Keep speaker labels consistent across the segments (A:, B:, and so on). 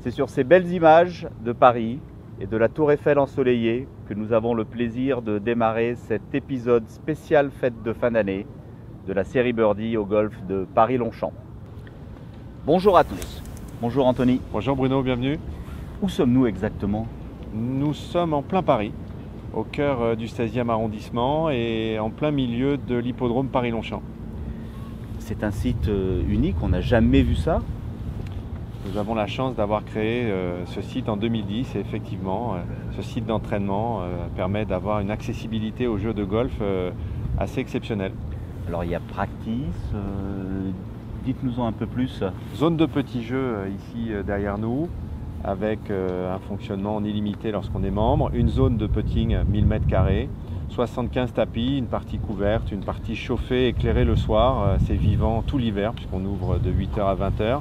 A: C'est sur ces belles images de Paris et de la Tour Eiffel ensoleillée que nous avons le plaisir de démarrer cet épisode spécial fête de fin d'année de la série Birdie au golf de Paris-Longchamp. Bonjour à tous. Bonjour Anthony.
B: Bonjour Bruno, bienvenue.
A: Où sommes-nous exactement?
B: Nous sommes en plein Paris, au cœur du 16e arrondissement et en plein milieu de l'hippodrome Paris-Longchamp.
A: C'est un site unique, on n'a jamais vu ça.
B: Nous avons la chance d'avoir créé ce site en 2010 et effectivement, ce site d'entraînement permet d'avoir une accessibilité aux jeux de golf assez exceptionnelle.
A: Alors il y a practice, dites-nous-en un peu plus.
B: Zone de petits jeux ici derrière nous, avec un fonctionnement en illimité lorsqu'on est membre, une zone de putting 1000 m², 75 tapis, une partie couverte, une partie chauffée, éclairée le soir, c'est vivant tout l'hiver puisqu'on ouvre de 8h à 20h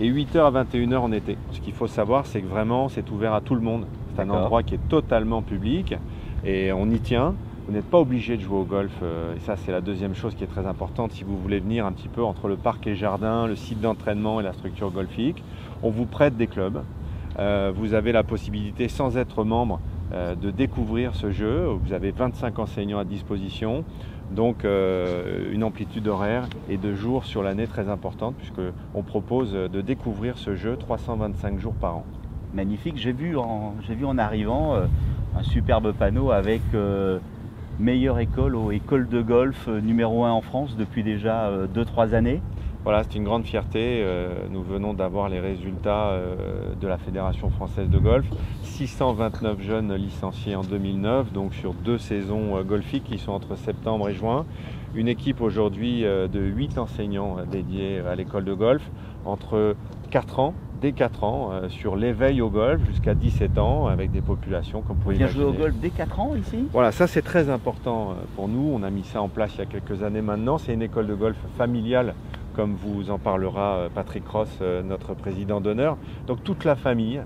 B: et 8h à 21h en été. Ce qu'il faut savoir, c'est que vraiment c'est ouvert à tout le monde. C'est un endroit qui est totalement public et on y tient. Vous n'êtes pas obligé de jouer au golf et ça c'est la deuxième chose qui est très importante si vous voulez venir un petit peu entre le parc et jardin, le site d'entraînement et la structure golfique. On vous prête des clubs. Vous avez la possibilité, sans être membre, de découvrir ce jeu. Vous avez 25 enseignants à disposition, donc une amplitude horaire et de jours sur l'année très importante, puisqu'on propose de découvrir ce jeu 325 jours par an.
A: Magnifique, j'ai vu en arrivant un superbe panneau avec meilleure école aux écoles de golf numéro 1 en France depuis déjà 2-3 années.
B: Voilà, c'est une grande fierté. Nous venons d'avoir les résultats de la Fédération française de golf. 629 jeunes licenciés en 2009, donc sur 2 saisons golfiques qui sont entre septembre et juin. Une équipe aujourd'hui de 8 enseignants dédiés à l'école de golf, entre 4 ans, dès 4 ans, sur l'éveil au golf jusqu'à 17 ans, avec des populations comme vous pouvez imaginer.
A: Bien jouer au golf dès 4 ans ici?
B: Voilà, ça c'est très important pour nous. On a mis ça en place il y a quelques années maintenant. C'est une école de golf familiale, comme vous en parlera Patrick Ross, notre président d'honneur. Donc toute la famille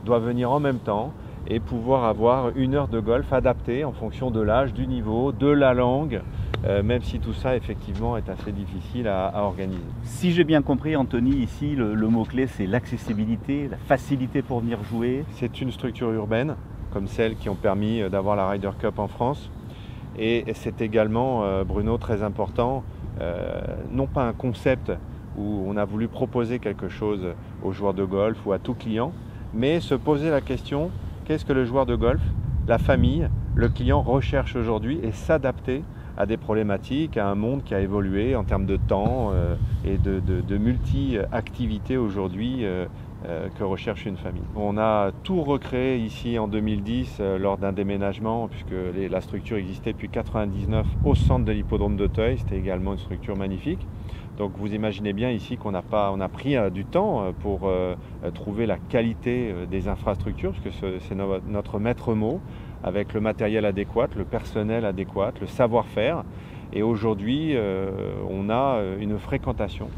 B: doit venir en même temps et pouvoir avoir une heure de golf adaptée en fonction de l'âge, du niveau, de la langue, même si tout ça effectivement est assez difficile à organiser.
A: Si j'ai bien compris Anthony, ici le mot-clé c'est l'accessibilité, la facilité pour venir jouer.
B: C'est une structure urbaine, comme celles qui ont permis d'avoir la Ryder Cup en France. Et c'est également, Bruno, très important, non pas un concept où on a voulu proposer quelque chose aux joueurs de golf ou à tout client, mais se poser la question, qu'est-ce que le joueur de golf, la famille, le client recherche aujourd'hui et s'adapter à des problématiques, à un monde qui a évolué en termes de temps et de multi-activités aujourd'hui que recherche une famille. On a tout recréé ici en 2010 lors d'un déménagement, puisque la structure existait depuis 1999 au centre de l'hippodrome d'Auteuil. C'était également une structure magnifique. Donc vous imaginez bien ici qu'on a pris du temps pour trouver la qualité des infrastructures, puisque c'est notre maître mot, avec le matériel adéquat, le personnel adéquat, le savoir-faire. Et aujourd'hui, on a une fréquentation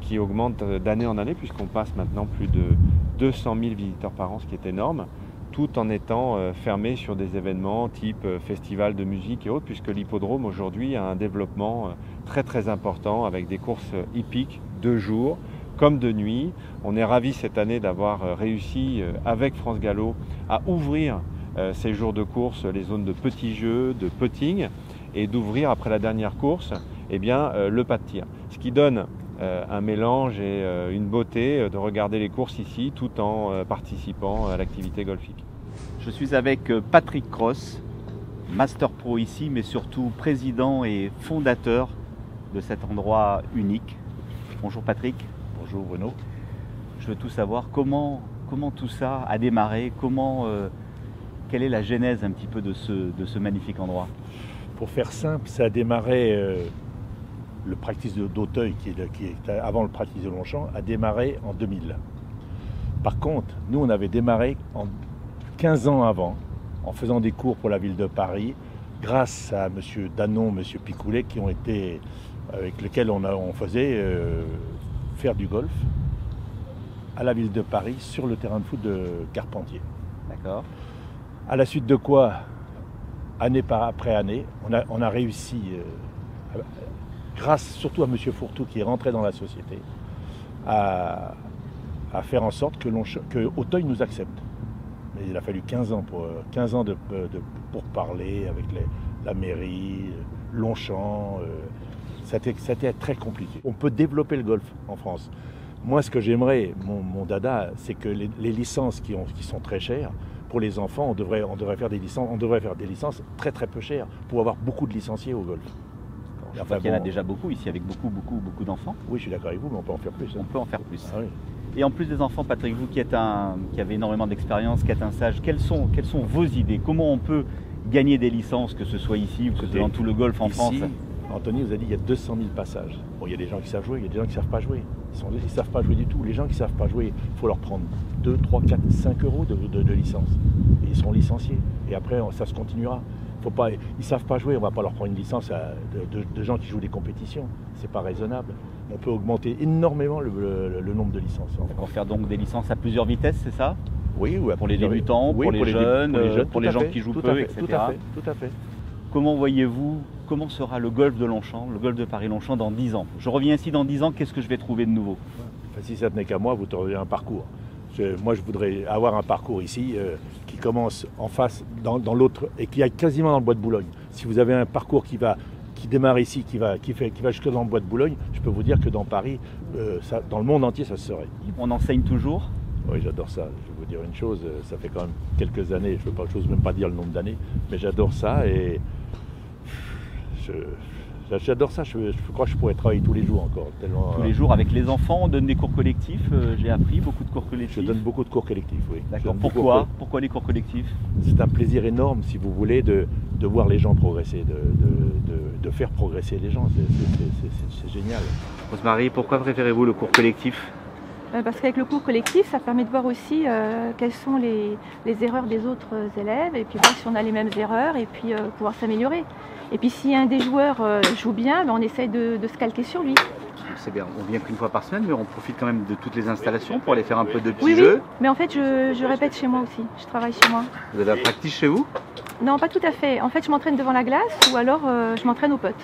B: qui augmente d'année en année, puisqu'on passe maintenant plus de 200 000 visiteurs par an, ce qui est énorme, tout en étant fermé sur des événements type festival de musique et autres, puisque l'hippodrome aujourd'hui a un développement très très important avec des courses hippiques de jour comme de nuit. On est ravis cette année d'avoir réussi avec France Gallo à ouvrir ces jours de course, les zones de petits jeux, de putting, et d'ouvrir après la dernière course le pas de tir. Ce qui donne un mélange et une beauté de regarder les courses ici tout en participant à l'activité golfique.
A: Je suis avec Patrick Ross, Master Pro ici, mais surtout président et fondateur de cet endroit unique. Bonjour Patrick.
C: Bonjour Bruno.
A: Je veux tout savoir, comment tout ça a démarré, quelle est la genèse un petit peu de ce magnifique endroit?
C: Pour faire simple, ça a démarré, le practice d'Auteuil, qui est avant le practice de Longchamp, a démarré en 2000. Par contre, nous on avait démarré 15 ans avant, en faisant des cours pour la ville de Paris, grâce à M. Danon, M. Picoulet, avec lesquels on faisait faire du golf à la ville de Paris sur le terrain de foot de Carpentier.
A: D'accord.
C: À la suite de quoi, année après année, on a réussi, grâce surtout à M. Fourtou qui est rentré dans la société, à à faire en sorte que Auteuil nous accepte. Mais il a fallu 15 ans pour parler avec la mairie, Longchamp. Ça a été très compliqué. On peut développer le golf en France. Moi, ce que j'aimerais, mon dada, c'est que les licences qui sont très chères, pour les enfants, on devrait faire des licences très très peu chères pour avoir beaucoup de licenciés au golf.
A: Enfin, il y en a déjà beaucoup ici, avec beaucoup d'enfants.
C: Oui, je suis d'accord avec vous, mais on peut en faire plus.
A: On peut en faire plus.
C: Ah, oui.
A: Et en plus des enfants, Patrick, vous qui avez énormément d'expérience, qui êtes un sage, quelles sont vos idées? Comment on peut gagner des licences, que ce soit ici ou que ce soit dans tout le golf en France?
C: Anthony vous a dit qu'il y a 200 000 passages. Bon, il y a des gens qui savent jouer, il y a des gens qui ne savent pas jouer. Ils ne savent pas jouer du tout. Les gens qui ne savent pas jouer, il faut leur prendre 2, 3, 4, 5 euros de licence. Et ils seront licenciés. Et après, ça se continuera. Ils ne savent pas jouer, on ne va pas leur prendre une licence de gens qui jouent des compétitions. Ce n'est pas raisonnable. On peut augmenter énormément le nombre de licences.
A: D'accord, faire donc des licences à plusieurs vitesses, c'est ça?
C: Oui,
A: pour les débutants,
C: oui,
A: pour les jeunes, pour les gens
C: fait,
A: qui jouent peu, etc.
C: Tout à fait.
A: Comment voyez-vous, comment sera le golf de Longchamp, le golf de Paris-Longchamp dans 10 ans? Je reviens ici dans 10 ans, qu'est-ce que je vais trouver de nouveau?
C: Enfin, si ça tenait qu'à moi, vous auriez un parcours. Moi, je voudrais avoir un parcours ici qui commence en face, dans l'autre, et qui aille quasiment dans le bois de Boulogne. Si vous avez un parcours qui démarre ici, qui va jusque dans le bois de Boulogne, je peux vous dire que dans Paris, dans le monde entier, ça se saurait.
A: On enseigne toujours?
C: Oui, j'adore ça. Je vais vous dire une chose, ça fait quand même quelques années, je n'ose même pas dire le nombre d'années, mais j'adore ça et j'adore ça. Je crois que je pourrais travailler tous les jours encore. Tellement,
A: tous les jours avec les enfants, on donne des cours collectifs. J'ai appris beaucoup de cours collectifs.
C: Je donne beaucoup de cours collectifs, oui.
A: D'accord. Pourquoi les cours collectifs?
C: C'est un plaisir énorme, si vous voulez, de voir les gens progresser, de faire progresser les gens. C'est génial.
A: Rose-Marie, pourquoi préférez-vous le cours collectif?
D: Parce qu'avec le cours collectif, ça permet de voir aussi quelles sont les erreurs des autres élèves, et puis voir si on a les mêmes erreurs, et puis pouvoir s'améliorer. Et puis si un des joueurs joue bien, on essaye de se calquer sur lui.
A: C'est bien, on vient qu'une fois par semaine, mais on profite quand même de toutes les installations pour aller faire un peu de petits
D: oui,
A: jeux.
D: Oui, mais en fait je répète chez moi aussi, je travaille chez moi.
A: Vous avez la pratique chez vous?
D: Non, pas tout à fait. En fait, je m'entraîne devant la glace, ou alors je m'entraîne au putt.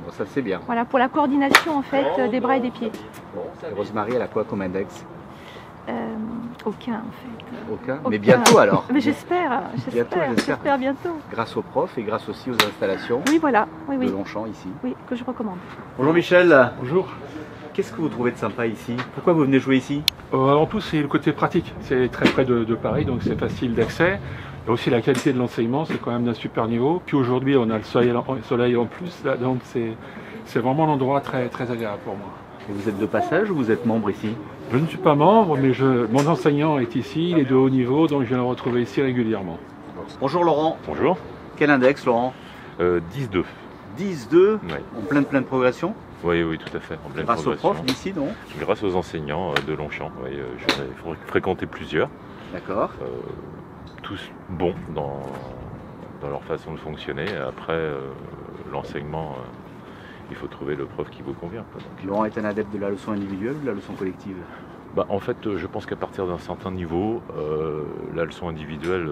A: Bon, ça c'est bien.
D: Voilà, pour la coordination en fait des bras et des pieds.
A: Et Rose-Marie, elle a quoi comme index?
D: Aucun en fait.
A: Aucun. Mais bientôt alors?
D: Mais j'espère bientôt.
A: Grâce aux profs et grâce aussi aux installations.
D: Oui, voilà. Oui.
A: De Longchamp ici.
D: Oui, que je recommande.
A: Bonjour Michel.
E: Bonjour.
A: Qu'est-ce que vous trouvez de sympa ici? Pourquoi vous venez jouer ici?
E: En tout, c'est le côté pratique. C'est très près de Paris, donc c'est facile d'accès. Et aussi la qualité de l'enseignement, c'est quand même d'un super niveau. Puis aujourd'hui, on a le soleil en plus, là, donc c'est vraiment un endroit très, très agréable pour moi.
A: Et vous êtes de passage ou vous êtes membre ici?
E: Je ne suis pas membre, mais mon enseignant est ici, il est de haut niveau, donc je viens le retrouver ici régulièrement.
A: Bonjour Laurent.
F: Bonjour.
A: Quel index Laurent?
F: 10-2.
A: 10-2
F: Oui.
A: En pleine progression?
F: Oui, tout à fait. En pleine
A: grâce
F: progression.
A: aux profs d'ici, non?
F: Grâce aux enseignants de Longchamp. Oui, j'en ai fréquenté plusieurs.
A: D'accord.
F: Tous bons dans leur façon de fonctionner. Après, l'enseignement, il faut trouver le prof qui vous convient. Donc,
A: Laurent est un adepte de la leçon individuelle ou de la leçon collective?
F: En fait, je pense qu'à partir d'un certain niveau, la leçon individuelle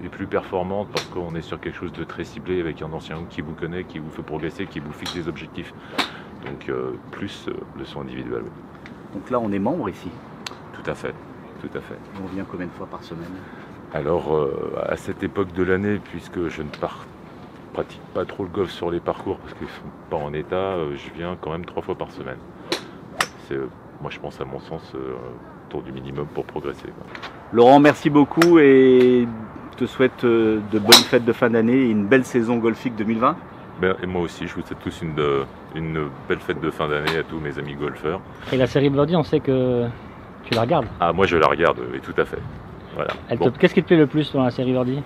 F: est plus performante parce qu'on est sur quelque chose de très ciblé avec un enseignant qui vous connaît, qui vous fait progresser, qui vous fixe des objectifs. Donc plus leçon individuelle.
A: Donc là, on est membre ici?
F: Tout à fait.
A: Et on vient combien de fois par semaine?
F: Alors, à cette époque de l'année, puisque je ne pratique pas trop le golf sur les parcours parce qu'ils ne sont pas en état, je viens quand même 3 fois par semaine. C'est, moi, je pense, à mon sens, autour du minimum pour progresser.
A: Laurent, merci beaucoup et je te souhaite de bonnes fêtes de fin d'année et une belle saison golfique 2020.
F: Et moi aussi, je vous souhaite tous une belle fête de fin d'année à tous mes amis golfeurs.
G: Et la série Birdie, on sait que tu la regardes.
F: Ah, moi je la regarde, oui, tout à fait. Voilà.
G: Bon. Qu'est-ce qui te plaît le plus dans la série Birdie?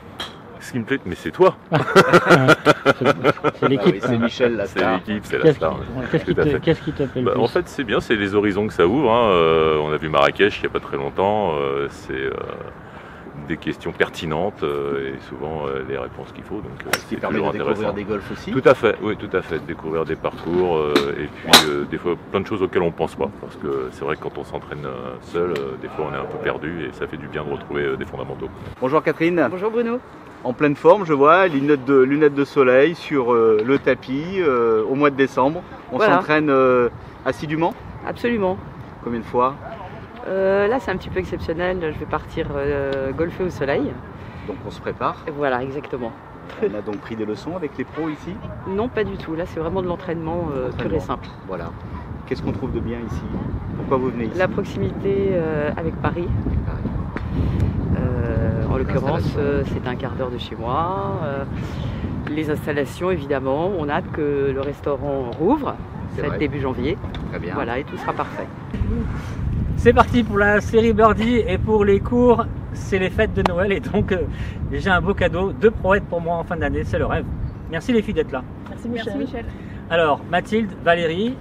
F: Ce qui me plaît, mais c'est toi.
G: C'est l'équipe.
A: Ah oui, c'est Michel, la star.
F: C'est l'équipe, c'est la star.
G: Qu'est-ce qui te plaît le plus?
F: En fait, c'est bien, c'est les horizons que ça ouvre. On a vu Marrakech il n'y a pas très longtemps. C'est des questions pertinentes et souvent les réponses qu'il faut. Donc,
A: ce qui permet de découvrir des golfs aussi.
F: Tout à fait, oui, tout à fait. Découvrir des parcours et puis des fois plein de choses auxquelles on ne pense pas. Parce que c'est vrai que quand on s'entraîne seul, des fois on est un peu perdu et ça fait du bien de retrouver des fondamentaux.
A: Bonjour Catherine.
H: Bonjour Bruno.
A: En pleine forme, je vois, lunettes de soleil sur le tapis au mois de décembre. On s'entraîne assidûment?
H: Absolument.
A: Combien de fois?
H: Là, c'est un petit peu exceptionnel. Je vais partir golfer au soleil.
A: Donc on se prépare.
H: Voilà, exactement.
A: On a donc pris des leçons avec les pros ici?
H: Non, pas du tout. Là, c'est vraiment de l'entraînement pur et simple.
A: Voilà. Qu'est-ce qu'on trouve de bien ici? Pourquoi vous venez ici?
H: La proximité avec Paris. En l'occurrence, c'est un quart d'heure de chez moi. Les installations, évidemment. On a hâte que le restaurant rouvre. Ça va être début janvier.
A: Très bien.
H: Voilà, et tout sera parfait.
G: C'est parti pour la série Birdie et pour les cours, c'est les fêtes de Noël et donc j'ai un beau cadeau, 2 prouettes pour moi en fin d'année, c'est le rêve. Merci les filles d'être là.
I: Merci Michel.
G: Alors Mathilde, Valérie,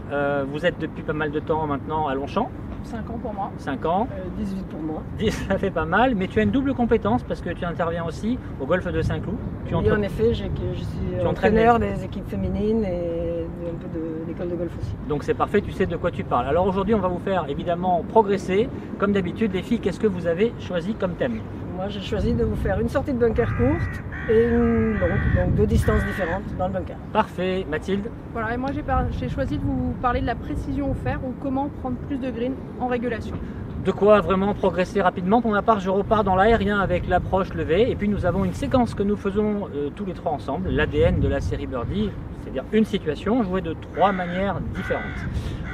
G: vous êtes depuis pas mal de temps maintenant à Longchamp.
I: 5 ans pour moi.
G: 5 ans.
I: 18 pour moi.
G: 10, ça fait pas mal, mais tu as une double compétence parce que tu interviens aussi au golf de Saint-Cloud.
I: Oui, en effet, je suis entraîneur des équipes féminines et un peu de l'école de golf aussi.
G: Donc c'est parfait, tu sais de quoi tu parles. Alors aujourd'hui, on va vous faire évidemment progresser. Comme d'habitude, les filles, qu'est-ce que vous avez choisi comme thème?
I: Moi, j'ai choisi de vous faire une sortie de bunker courte et une longue, donc 2 distances différentes dans le bunker.
G: Parfait. Mathilde?
J: Voilà, et moi j'ai choisi de vous parler de la précision au fer ou comment prendre plus de green en régulation.
G: De quoi vraiment progresser rapidement. Pour ma part, je repars dans l'aérien avec l'approche levée. Et puis nous avons une séquence que nous faisons tous les 3 ensemble, l'ADN de la série Birdie, c'est-à-dire une situation jouée de 3 manières différentes.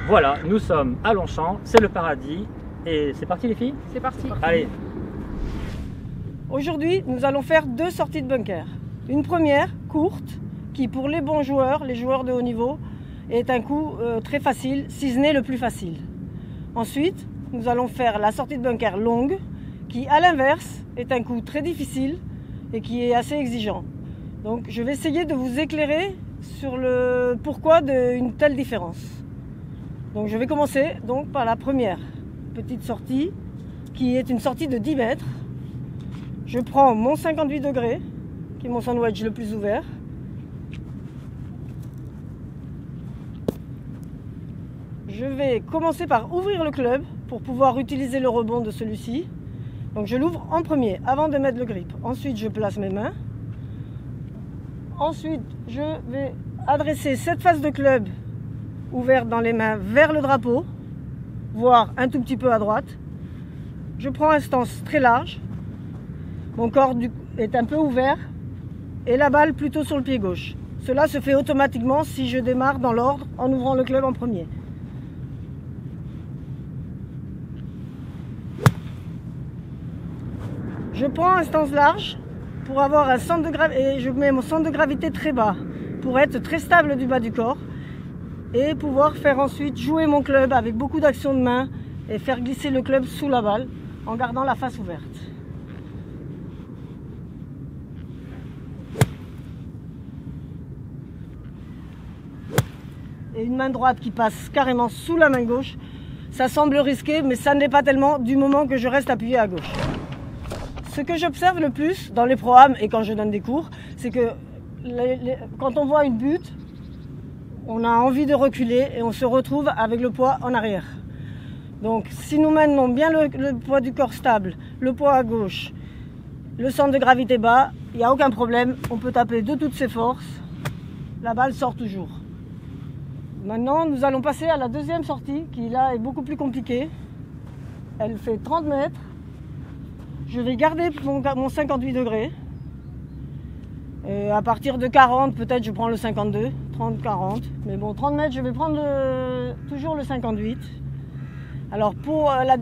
G: Voilà, nous sommes à Longchamp, c'est le paradis. Et c'est parti les filles?
J: C'est parti.
G: Allez.
I: Aujourd'hui, nous allons faire 2 sorties de bunker. Une première, courte, qui pour les bons joueurs, les joueurs de haut niveau, est un coup très facile, si ce n'est le plus facile. Ensuite, nous allons faire la sortie de bunker longue, qui à l'inverse est un coup très difficile et qui est assez exigeant. Donc je vais essayer de vous éclairer sur le pourquoi d'une telle différence. Donc je vais commencer donc par la première petite sortie, qui est une sortie de 10 mètres. Je prends mon 58 degrés, qui est mon sandwich le plus ouvert. Je vais commencer par ouvrir le club pour pouvoir utiliser le rebond de celui-ci. Donc je l'ouvre en premier, avant de mettre le grip. Ensuite, je place mes mains. Ensuite, je vais adresser cette face de club ouverte dans les mains vers le drapeau, voire un tout petit peu à droite. Je prends un stance très large. Mon corps est un peu ouvert et la balle plutôt sur le pied gauche. Cela se fait automatiquement si je démarre dans l'ordre en ouvrant le club en premier. Je prends un stance large pour avoir un centre de gravité et je mets mon centre de gravité très bas pour être très stable du bas du corps et pouvoir faire ensuite jouer mon club avec beaucoup d'action de main et faire glisser le club sous la balle en gardant la face ouverte. Et une main droite qui passe carrément sous la main gauche, ça semble risqué, mais ça ne l'est pas tellement du moment que je reste appuyé à gauche. Ce que j'observe le plus dans les programmes et quand je donne des cours, c'est que quand on voit une butte, on a envie de reculer et on se retrouve avec le poids en arrière. Donc si nous maintenons bien le poids du corps stable, le poids à gauche, le centre de gravité bas, il n'y a aucun problème, on peut taper de toutes ses forces, la balle sort toujours. Maintenant, nous allons passer à la deuxième sortie, qui là est beaucoup plus compliquée. Elle fait 30 mètres. Je vais garder mon 58 degrés. À partir de 40, peut-être je prends le 52, 30, 40. Mais bon, 30 mètres, je vais prendre toujours le 58. Alors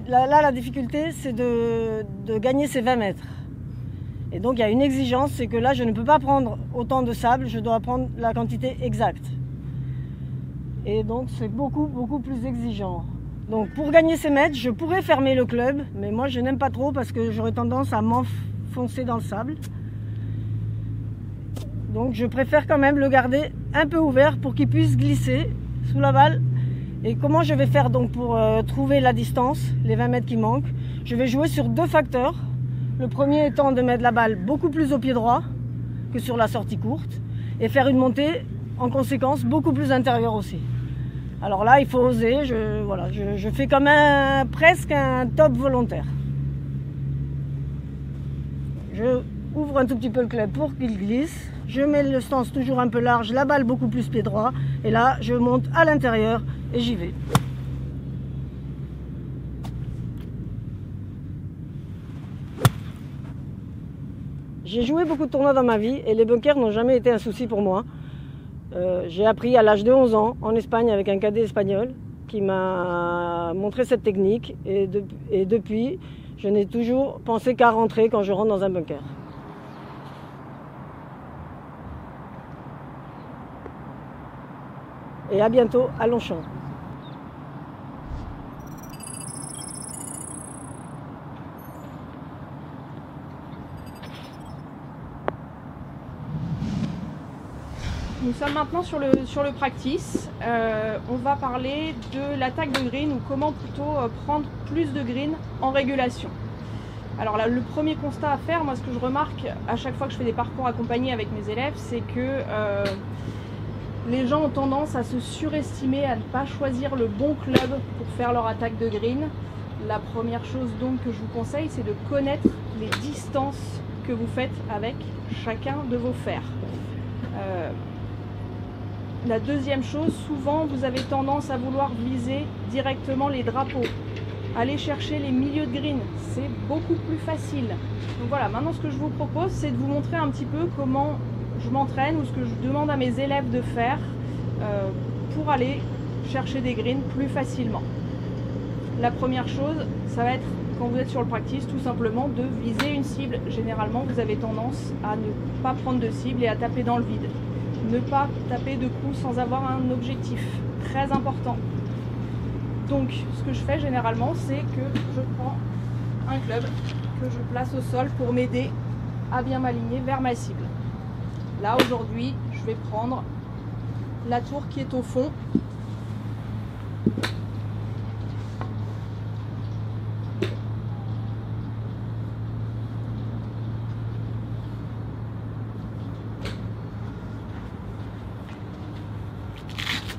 I: la difficulté, c'est de gagner ces 20 mètres. Et donc il y a une exigence, c'est que là, je ne peux pas prendre autant de sable, je dois prendre la quantité exacte. Et donc c'est beaucoup plus exigeant. Donc pour gagner ces mètres, je pourrais fermer le club, mais moi je n'aime pas trop parce que j'aurais tendance à m'enfoncer dans le sable. Donc je préfère quand même le garder un peu ouvert pour qu'il puisse glisser sous la balle. Et comment je vais faire donc pour trouver la distance, les 20 mètres qui manquent? Je vais jouer sur 2 facteurs. Le premier étant de mettre la balle beaucoup plus au pied droit que sur la sortie courte et faire une montée en conséquence beaucoup plus intérieure aussi. Alors là, il faut oser, je fais comme presque un top volontaire. Je ouvre un tout petit peu le club pour qu'il glisse, je mets le stance toujours un peu large, la balle beaucoup plus pied droit, et là je monte à l'intérieur et j'y vais. J'ai joué beaucoup de tournois dans ma vie et les bunkers n'ont jamais été un souci pour moi. J'ai appris à l'âge de 11 ans en Espagne avec un cadet espagnol qui m'a montré cette technique et depuis, je n'ai toujours pensé qu'à rentrer quand je rentre dans un bunker. Et à bientôt à Longchamp.
J: Nous sommes maintenant sur le practice. On va parler de l'attaque de green ou comment plutôt prendre plus de green en régulation. Alors là, le premier constat à faire, moi ce que je remarque à chaque fois que je fais des parcours accompagnés avec mes élèves, c'est que les gens ont tendance à se surestimer, à ne pas choisir le bon club pour faire leur attaque de green. La première chose donc que je vous conseille, c'est de connaître les distances que vous faites avec chacun de vos fers. La deuxième chose, souvent vous avez tendance à vouloir viser directement les drapeaux. Aller chercher les milieux de green, c'est beaucoup plus facile. Donc voilà, maintenant ce que je vous propose, c'est de vous montrer un petit peu comment je m'entraîne ou ce que je demande à mes élèves de faire pour aller chercher des greens plus facilement. La première chose, ça va être, quand vous êtes sur le practice, tout simplement de viser une cible. Généralement, vous avez tendance à ne pas prendre de cible et à taper dans le vide. Ne pas taper de coups sans avoir un objectif. Très important. Donc, ce que je fais généralement, c'est que je prends un club que je place au sol pour m'aider à bien m'aligner vers ma cible. Là, aujourd'hui, je vais prendre la tour qui est au fond.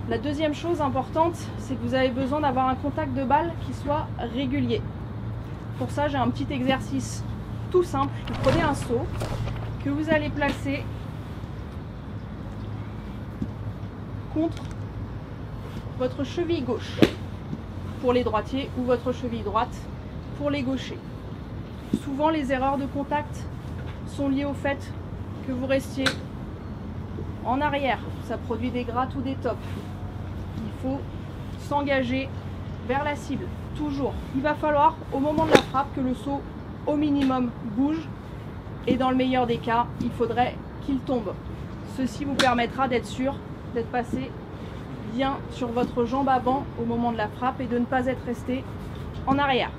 J: La deuxième chose importante, c'est que vous avez besoin d'avoir un contact de balle qui soit régulier. Pour ça, j'ai un petit exercice tout simple. Vous prenez un seau que vous allez placer contre votre cheville gauche pour les droitiers ou votre cheville droite pour les gauchers. Souvent, les erreurs de contact sont liées au fait que vous restiez en arrière. Ça produit des grattes ou des tops. Il faut s'engager vers la cible, toujours. Il va falloir, au moment de la frappe, que le seau, au minimum, bouge. Et dans le meilleur des cas, il faudrait qu'il tombe. Ceci vous permettra d'être sûr d'être passé bien sur votre jambe avant au moment de la frappe et de ne pas être resté en arrière.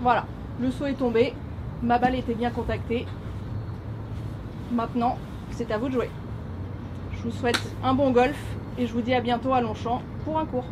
J: Voilà, le seau est tombé, ma balle était bien contactée. Maintenant, c'est à vous de jouer. Je vous souhaite un bon golf et je vous dis à bientôt à Longchamp pour un cours.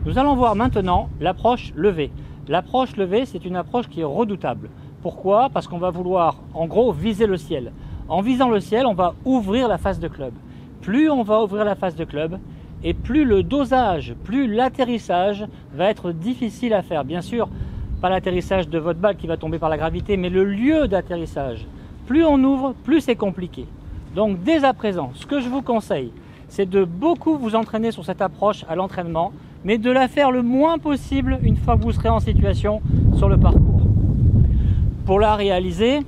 G: Nous allons voir maintenant l'approche levée. L'approche levée, c'est une approche qui est redoutable. Pourquoi? Parce qu'on va vouloir, en gros, viser le ciel. En visant le ciel, on va ouvrir la face de club. Plus on va ouvrir la face de club, et plus le dosage, plus l'atterrissage va être difficile à faire. Bien sûr, pas l'atterrissage de votre balle qui va tomber par la gravité, mais le lieu d'atterrissage. Plus on ouvre, plus c'est compliqué. Donc dès à présent, ce que je vous conseille, c'est de beaucoup vous entraîner sur cette approche à l'entraînement, mais de la faire le moins possible une fois que vous serez en situation sur le parcours. Pour la réaliser,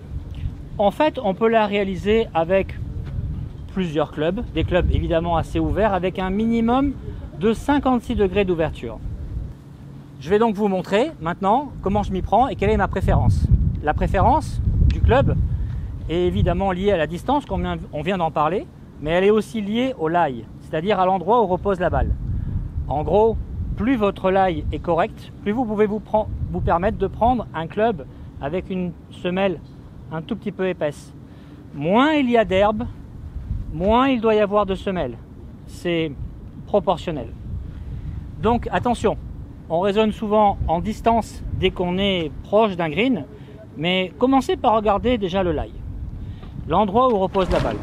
G: en fait, on peut la réaliser avec plusieurs clubs, des clubs évidemment assez ouverts, avec un minimum de 56 degrés d'ouverture. Je vais donc vous montrer maintenant comment je m'y prends et quelle est ma préférence. La préférence du club est évidemment liée à la distance, on vient d'en parler, mais elle est aussi liée au lie, c'est-à-dire à l'endroit où repose la balle. En gros, plus votre lie est correct, plus vous pouvez vous permettre de prendre un club avec une semelle un tout petit peu épaisse. Moins il y a d'herbe, moins il doit y avoir de semelles. C'est proportionnel. Donc attention, on raisonne souvent en distance dès qu'on est proche d'un green, mais commencez par regarder déjà le lie, l'endroit où repose la balle.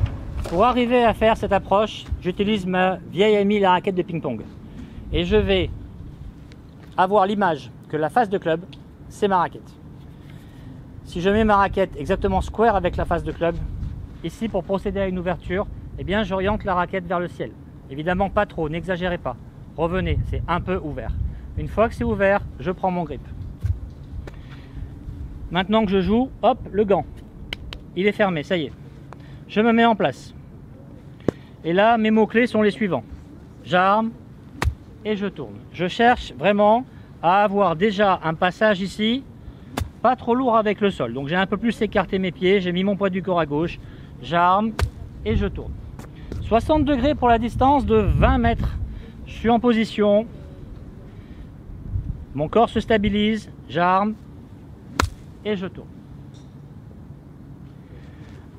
G: Pour arriver à faire cette approche, j'utilise ma vieille amie, la raquette de ping-pong. Et je vais avoir l'image que la face de club, c'est ma raquette. Si je mets ma raquette exactement square avec la face de club, ici pour procéder à une ouverture, eh bien j'oriente la raquette vers le ciel. Évidemment pas trop, n'exagérez pas. Revenez, c'est un peu ouvert. Une fois que c'est ouvert, je prends mon grip. Maintenant que je joue, hop, le gant. Il est fermé, ça y est. Je me mets en place. Et là, mes mots-clés sont les suivants. J'arme et je tourne. Je cherche vraiment à avoir déjà un passage ici, pas trop lourd avec le sol. Donc j'ai un peu plus écarté mes pieds, j'ai mis mon poids du corps à gauche. J'arme et je tourne. 60 degrés pour la distance de 20 mètres. Je suis en position. Mon corps se stabilise. J'arme et je tourne.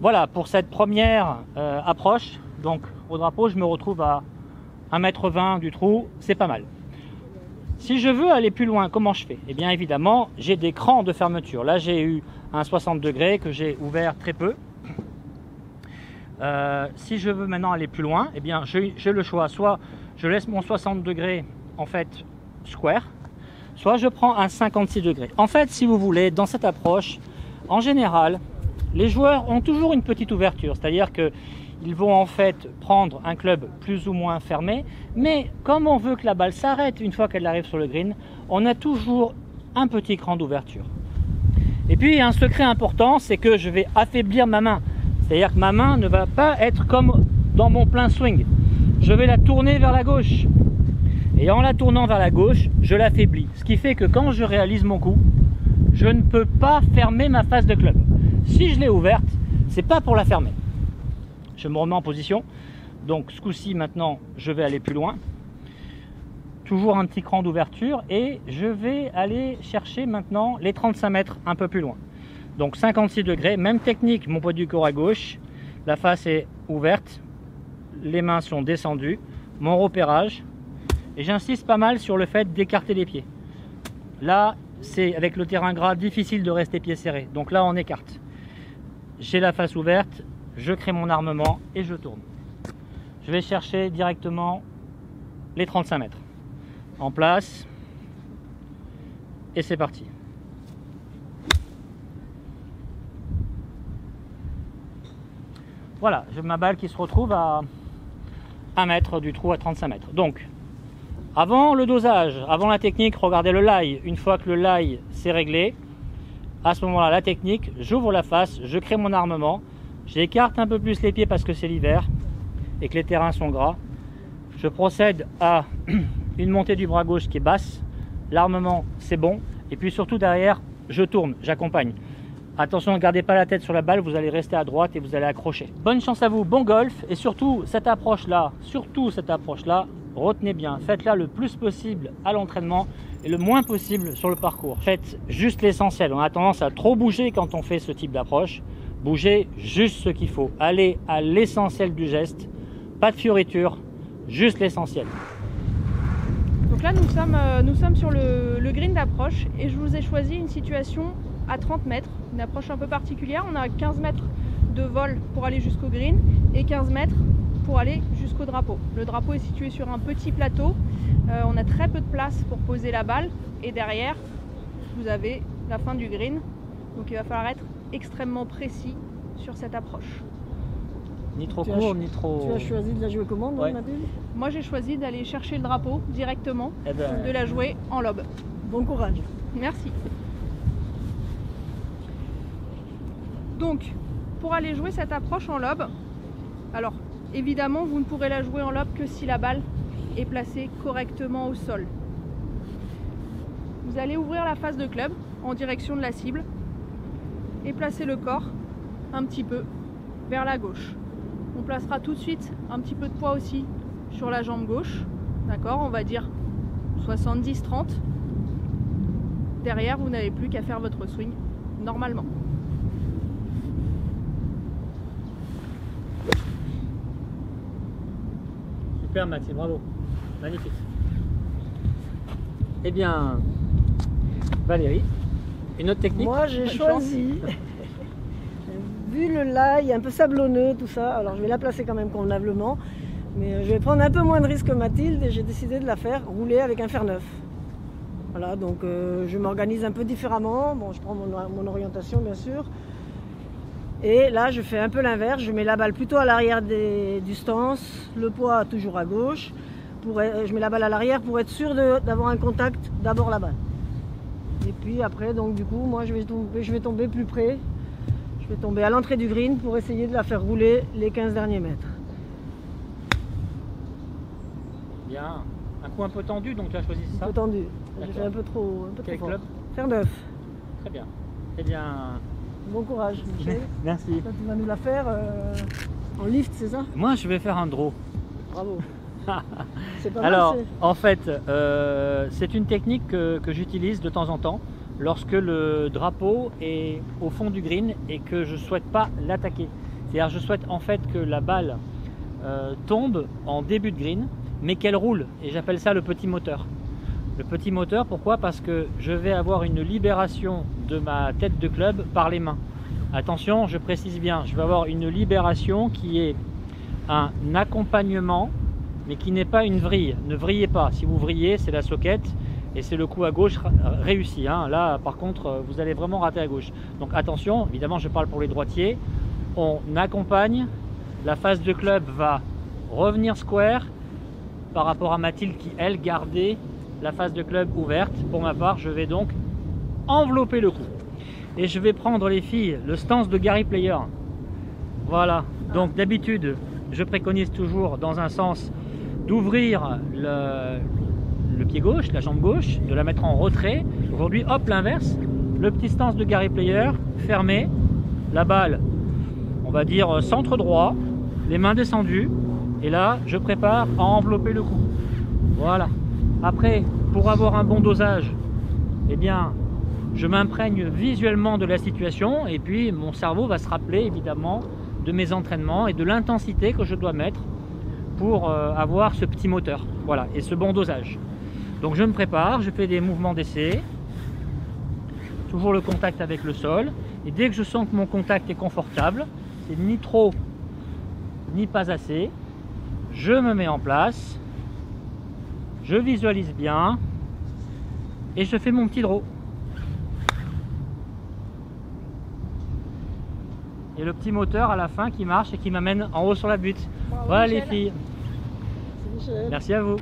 G: Voilà pour cette première approche. Donc au drapeau, je me retrouve à 1,20 m du trou. C'est pas mal. Si je veux aller plus loin, comment je fais? Eh bien évidemment, j'ai des crans de fermeture. Là, j'ai eu un 60 degrés que j'ai ouvert très peu. Si je veux maintenant aller plus loin, eh bien j'ai le choix. Soit je laisse mon 60 degrés en fait square, soit je prends un 56 degrés. En fait, si vous voulez, dans cette approche, en général, les joueurs ont toujours une petite ouverture. C'est-à-dire que ils vont en fait prendre un club plus ou moins fermé, mais comme on veut que la balle s'arrête une fois qu'elle arrive sur le green, on a toujours un petit cran d'ouverture. Et puis un secret important, c'est que je vais affaiblir ma main. C'est-à-dire que ma main ne va pas être comme dans mon plein swing. Je vais la tourner vers la gauche. Et en la tournant vers la gauche, je l'affaiblis. Ce qui fait que quand je réalise mon coup, je ne peux pas fermer ma face de club. Si je l'ai ouverte, c'est pas pour la fermer. Je me remets en position. Donc ce coup-ci, maintenant, je vais aller plus loin. Toujours un petit cran d'ouverture. Et je vais aller chercher maintenant les 35 mètres un peu plus loin. Donc 56 degrés, même technique, mon poids du corps à gauche, la face est ouverte, les mains sont descendues, mon repérage, et j'insiste pas mal sur le fait d'écarter les pieds. Là, c'est avec le terrain gras difficile de rester pieds serrés, donc là on écarte. J'ai la face ouverte, je crée mon armement et je tourne. Je vais chercher directement les 35 mètres. En place, et c'est parti. Voilà, j'ai ma balle qui se retrouve à 1 mètre du trou à 35 mètres. Donc, avant le dosage, avant la technique, regardez le lie. Une fois que le lie s'est réglé, à ce moment-là, la technique, j'ouvre la face, je crée mon armement, j'écarte un peu plus les pieds parce que c'est l'hiver et que les terrains sont gras. Je procède à une montée du bras gauche qui est basse, l'armement c'est bon, et puis surtout derrière, je tourne, j'accompagne. Attention, ne gardez pas la tête sur la balle, vous allez rester à droite et vous allez accrocher. Bonne chance à vous, bon golf, et surtout cette approche-là, retenez bien, faites-la le plus possible à l'entraînement et le moins possible sur le parcours. Faites juste l'essentiel, on a tendance à trop bouger quand on fait ce type d'approche. Bougez juste ce qu'il faut, allez à l'essentiel du geste, pas de fioriture, juste l'essentiel.
J: Donc là nous sommes sur le green d'approche et je vous ai choisi une situation à 30 mètres, une approche un peu particulière. On a 15 mètres de vol pour aller jusqu'au green et 15 mètres pour aller jusqu'au drapeau. Le drapeau est situé sur un petit plateau, on a très peu de place pour poser la balle et derrière vous avez la fin du green, donc il va falloir être extrêmement précis sur cette approche.
G: Ni trop court, ni trop...
I: Tu as choisi de la jouer comment,
G: ouais.
I: Mathilde?
J: Moi j'ai choisi d'aller chercher le drapeau directement, de la jouer en lob.
I: Bon courage.
J: Merci. Donc, pour aller jouer cette approche en lob, alors évidemment vous ne pourrez la jouer en lob que si la balle est placée correctement au sol. Vous allez ouvrir la face de club en direction de la cible et placer le corps un petit peu vers la gauche. On placera tout de suite un petit peu de poids aussi sur la jambe gauche, d'accord, on va dire 70-30. Derrière, vous n'avez plus qu'à faire votre swing normalement.
G: Super Mathilde, bravo, magnifique. Eh bien, Valérie, une autre technique?
I: Moi, j'ai choisi, vu le lie un peu sablonneux, tout ça, alors je vais la placer quand même convenablement, mais je vais prendre un peu moins de risque que Mathilde et j'ai décidé de la faire rouler avec un fer neuf. Voilà, donc je m'organise un peu différemment. Bon, je prends mon orientation, bien sûr. Et là, je fais un peu l'inverse. Je mets la balle plutôt à l'arrière du stance, le poids toujours à gauche. Je mets la balle à l'arrière pour être sûr d'avoir un contact, d'abord la balle. Et puis après, donc du coup, moi je vais tomber plus près. Je vais tomber à l'entrée du green pour essayer de la faire rouler les 15 derniers mètres.
G: Bien. Un coup un peu tendu, donc tu as choisi ça?
I: Un peu tendu. J'ai fait un peu trop
G: Quel
I: fort.
G: club?
I: Fer neuf.
G: Très bien. Eh bien...
I: Bon courage, Michel.
G: Merci.
I: Toi, tu vas nous la faire en lift, c'est ça?
G: Moi, je vais faire un draw.
I: Bravo. C'est pas
G: Alors,
I: mal,
G: en fait, c'est une technique que j'utilise de temps en temps lorsque le drapeau est au fond du green et que je ne souhaite pas l'attaquer. C'est-à-dire, je souhaite en fait que la balle tombe en début de green, mais qu'elle roule. Et j'appelle ça le petit moteur. Le petit moteur, pourquoi? Parce que je vais avoir une libération de ma tête de club par les mains. Attention, je précise bien, je vais avoir une libération qui est un accompagnement, mais qui n'est pas une vrille. Ne vrillez pas. Si vous vrillez, c'est la soquette et c'est le coup à gauche réussi. Hein. Là, par contre, vous allez vraiment rater à gauche. Donc attention, évidemment, je parle pour les droitiers. On accompagne. La face de club va revenir square par rapport à Mathilde qui, elle, gardait la face de club ouverte. Pour ma part, je vais donc envelopper le coup. Et je vais prendre, les filles, le stance de Gary Player. Voilà. Donc d'habitude, je préconise toujours dans un sens d'ouvrir le pied gauche, la jambe gauche, de la mettre en retrait. Aujourd'hui, hop, l'inverse. Le petit stance de Gary Player, fermé. La balle, on va dire centre droit, les mains descendues. Et là, je prépare à envelopper le coup. Voilà. Après, pour avoir un bon dosage, eh bien, je m'imprègne visuellement de la situation et puis mon cerveau va se rappeler évidemment de mes entraînements et de l'intensité que je dois mettre pour avoir ce petit moteur, voilà, et ce bon dosage. Donc je me prépare, je fais des mouvements d'essai, toujours le contact avec le sol, et dès que je sens que mon contact est confortable, c'est ni trop ni pas assez, je me mets en place, je visualise bien et je fais mon petit draw. Et le petit moteur à la fin qui marche et qui m'amène en haut sur la butte.
I: Bravo,
G: voilà
I: Michel.
G: les filles. Merci à vous.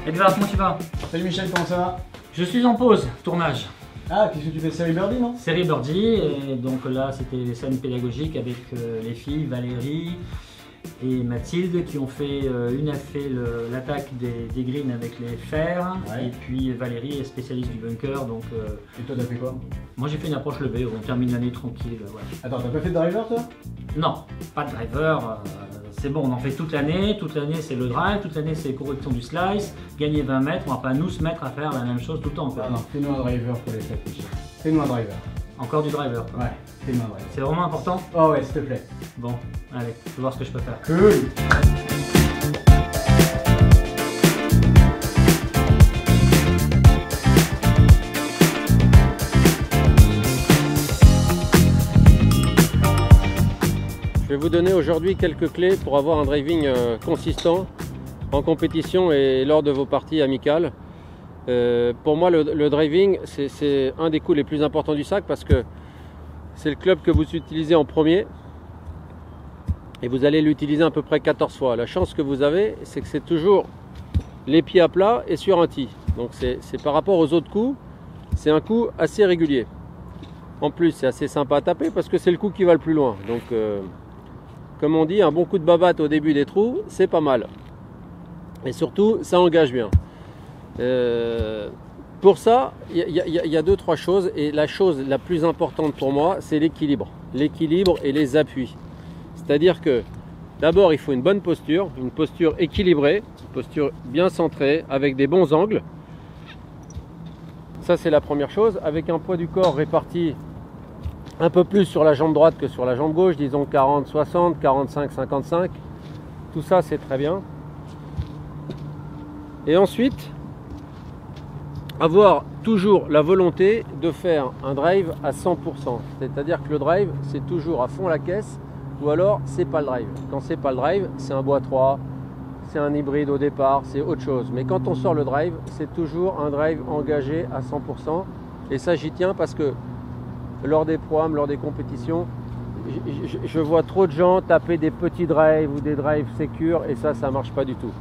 G: Edouard, comment tu vas?
K: Salut Michel, comment ça va?
G: Je suis en pause, tournage.
K: Ah, qu'est-ce que tu fais? Série Birdie, non?
G: Série Birdie, et donc là c'était les scènes pédagogiques avec les filles Valérie et Mathilde qui ont fait, une a fait l'attaque des greens avec les fers,
K: ouais.
G: Et puis Valérie est spécialiste du bunker, donc...
K: Et toi t'as fait quoi?
G: Moi j'ai fait une approche levée, on termine l'année tranquille, voilà.
K: Attends, t'as pas fait de driver toi?
G: Non, pas de driver, c'est bon, on en fait toute l'année c'est le drive, toute l'année c'est correction du slice, gagner 20 mètres, on va pas nous se mettre à faire la même chose tout le temps.
K: Ah non, fais-nous un driver pour les fêtes, Michel. Fais-nous un driver.
G: Encore du driver.
K: Ouais, fais-nous un driver.
G: C'est vraiment important?
K: Oh ouais, s'il te plaît.
G: Bon, allez, je vais voir ce que je peux faire.
K: Cool.
L: Je vais vous donner aujourd'hui quelques clés pour avoir un driving consistant en compétition et lors de vos parties amicales. Pour moi, le driving, c'est un des coups les plus importants du sac parce que c'est le club que vous utilisez en premier. et vous allez l'utiliser à peu près 14 fois. La chance que vous avez, c'est que c'est toujours les pieds à plat et sur un tee. Donc c'est par rapport aux autres coups, c'est un coup assez régulier. En plus, c'est assez sympa à taper parce que c'est le coup qui va le plus loin. Donc, comme on dit, un bon coup de babatte au début des trous, c'est pas mal. Et surtout, ça engage bien. Pour ça, il y a 2-3 choses. Et la chose la plus importante pour moi, c'est l'équilibre. L'équilibre et les appuis. C'est-à-dire que, d'abord, il faut une bonne posture, une posture équilibrée, une posture bien centrée, avec des bons angles. Ça, c'est la première chose. Avec un poids du corps réparti un peu plus sur la jambe droite que sur la jambe gauche, disons 40-60, 45-55. Tout ça, c'est très bien. Et ensuite, avoir toujours la volonté de faire un drive à 100%. C'est-à-dire que le drive, c'est toujours à fond la caisse, ou alors c'est pas le drive. Quand c'est pas le drive, c'est un bois 3, c'est un hybride au départ, c'est autre chose. Mais quand on sort le drive, c'est toujours un drive engagé à 100%. Et ça, j'y tiens parce que lors des programmes, lors des compétitions, je vois trop de gens taper des petits drives ou des drives sécures, et ça marche pas du tout.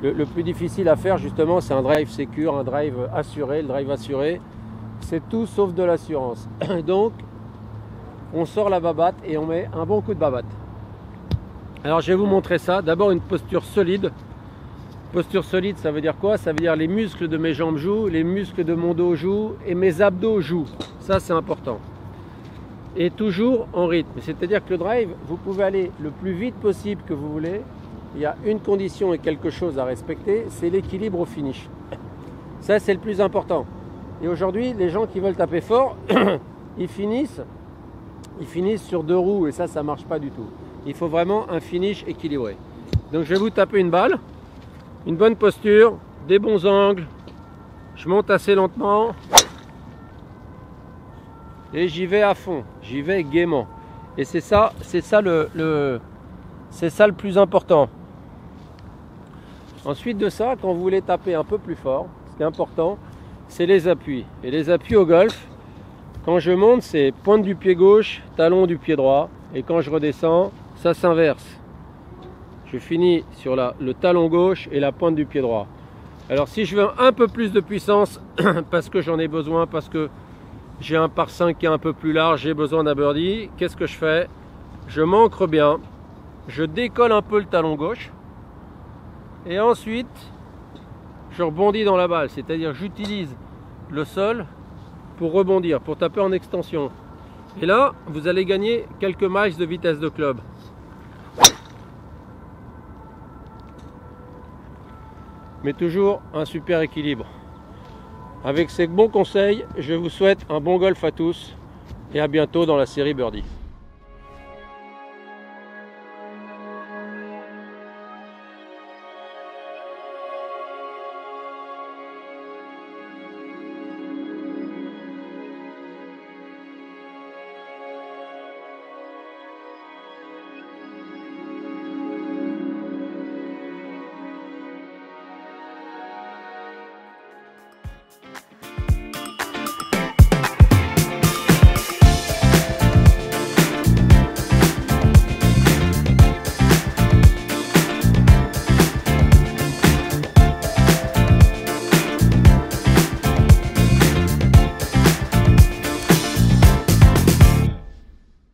L: Le plus difficile à faire, justement, c'est un drive sécure, un drive assuré. Le drive assuré, c'est tout sauf de l'assurance. Donc, on sort la babatte et on met un bon coup de babatte. Alors, je vais vous montrer ça. D'abord, une posture solide. Posture solide, ça veut dire quoi? Ça veut dire les muscles de mes jambes jouent, les muscles de mon dos jouent et mes abdos jouent. Ça, c'est important. Et toujours en rythme. C'est-à-dire que le drive, vous pouvez aller le plus vite possible que vous voulez. Il y a une condition et quelque chose à respecter, c'est l'équilibre au finish. Ça, c'est le plus important. Et aujourd'hui, les gens qui veulent taper fort, ils finissent sur 2 roues et ça ne marche pas du tout. Il faut vraiment un finish équilibré. Donc, je vais vous taper une balle, une bonne posture, des bons angles. Je monte assez lentement et j'y vais à fond, j'y vais gaiement. Et c'est ça le plus important. Ensuite de ça, quand vous voulez taper un peu plus fort, ce qui est important, c'est les appuis. Et les appuis au golf, quand je monte, c'est pointe du pied gauche, talon du pied droit. Et quand je redescends, ça s'inverse. Je finis sur le talon gauche et la pointe du pied droit. Alors si je veux un peu plus de puissance, parce que j'en ai besoin, parce que j'ai un par 5 qui est un peu plus large, j'ai besoin d'un birdie, qu'est-ce que je fais? Je m'ancre bien, je décolle un peu le talon gauche et ensuite je rebondis dans la balle, c'est-à-dire j'utilise le sol pour rebondir, pour taper en extension. Et là, vous allez gagner quelques miles de vitesse de club. Mais toujours un super équilibre. Avec ces bons conseils, je vous souhaite un bon golf à tous et à bientôt dans la série Birdie.